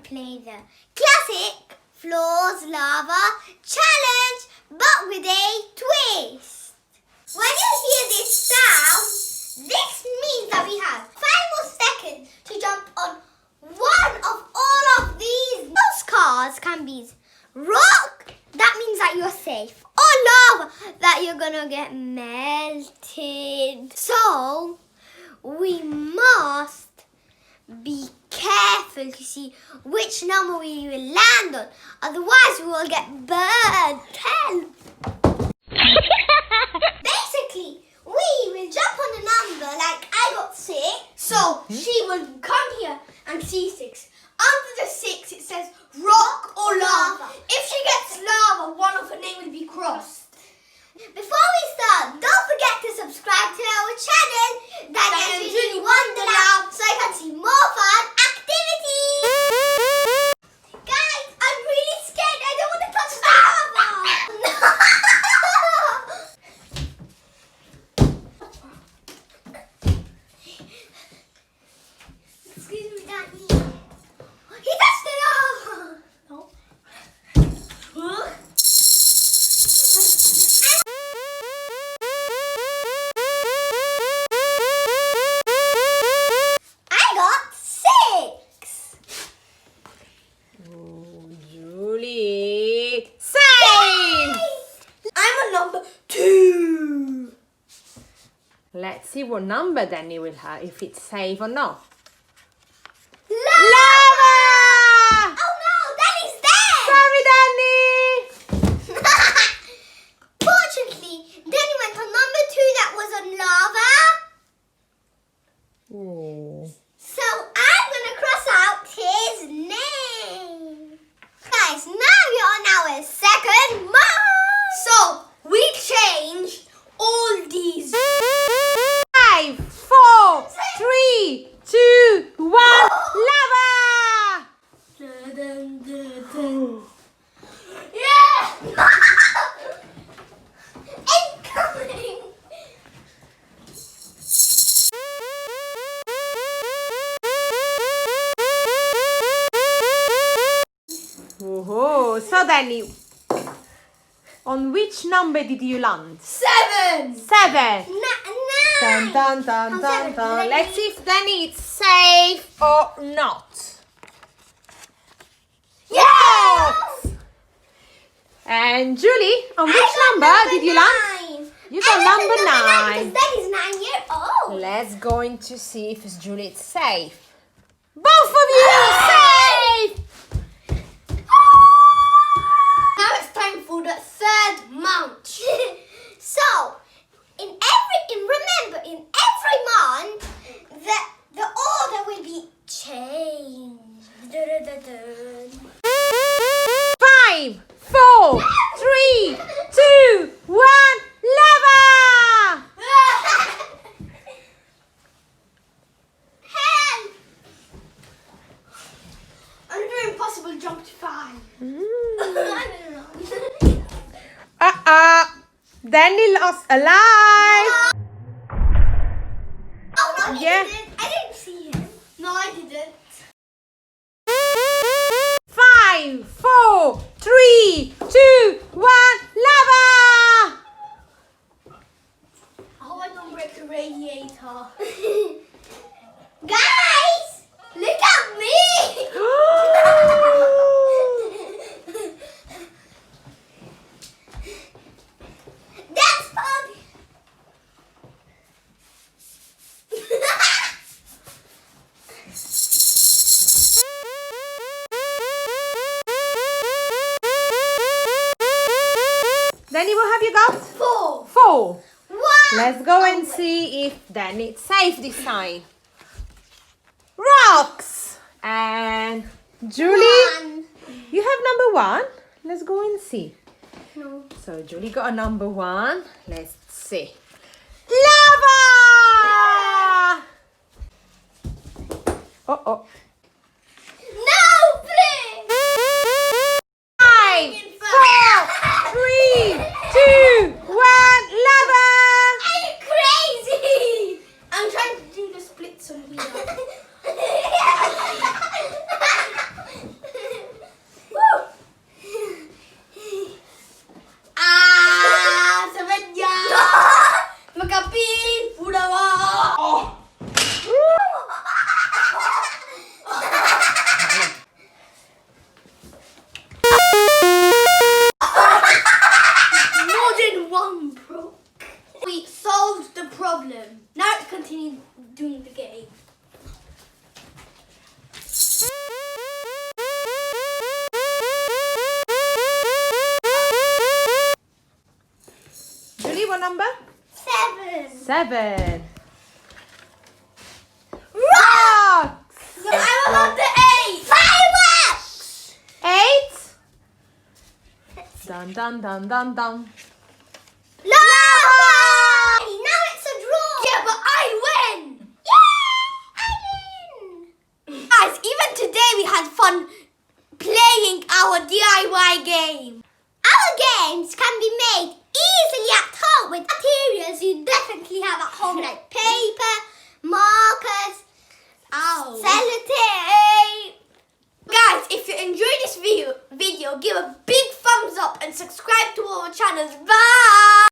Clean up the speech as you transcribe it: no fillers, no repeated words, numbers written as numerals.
play the classic Floors Lava Challenge, but with a twist. When you hear this sound, this means that we have 5 more seconds to jump on one of all of these. Those cars can be rock, that means that you're safe, or lava, that you're gonna get melted. So we must be careful to see which number we will land on, otherwise we will get burned. Basically, we will jump on a number, like I got 6, so she will come here and see 6. Under the 6 it says rock or lava. If she gets lava, one of her name will be crossed. Before we start, don't forget to subscribe to our channel, Danny and Julie Wonderland, so I can see more fun activities. Guys, I'm really scared. I don't want to touch lava. Excuse me, Danny. He touched the lava. No. I got 6. Oh, Julie. Save! I'm a number 2. Let's see what number Danny will have, if it's safe or not. Lava! Lava! Oh no, Danny's dead! Sorry, Danny! Fortunately, Danny went on number 2 that was on lava. Oh. So I'm gonna cross out his name. Guys, now we're on our second month. So we changed all these. 5, 4, 3, 2, 1, lava! Yeah! Incoming! Oh, so Danny, on which number did you land? 7! 7. 9! Dun, dun, dun, Oh, dun, 7. dun. Let's see if Danny is safe or not. Yes! And Julie, on which number did you land? You got number 9. Because Danny's 9 years old. Let's go in to see if Julie is safe. Both of you are safe! Now it's time for the 3rd month. So, remember, in every month, the order will be changed. 5, 4, 3, 2, 1, lava! Help! I'm doing impossible jump to 5. I don't know. Danny lost alive! Oh no, he Yeah. didn't. I didn't see him. No, I didn't. 5, 4, 3, 2, 1, lava! I hope I don't break the radiator. Guys, look at me! That's fun! Danny, what have you got? 4. 4. 1. Let's go and see if Danny is safe this time. Rocks! And Julie, 1. you have number 1. Let's go and see. No. So Julie got a number 1. Let's see. Lava! Oh. No, please! 5, 4, 3, 2, 1, lava! Are you crazy? I'm trying to do the splits on here. problem. Now let's continue doing the game. Julie, what number? 7. 7. Rocks! Rocks. No, I'm on the 8. Fireworks! 8. Dun dun dun dun dun. Lava! Now it's a draw. Yeah, but I win. Yeah, I win. Guys, even today we had fun playing our DIY game. Our games can be made easily at home with materials you definitely have at home like paper, markers, sellotape. Guys, if you enjoyed this video, give a big thumbs up and subscribe to our channels. Bye!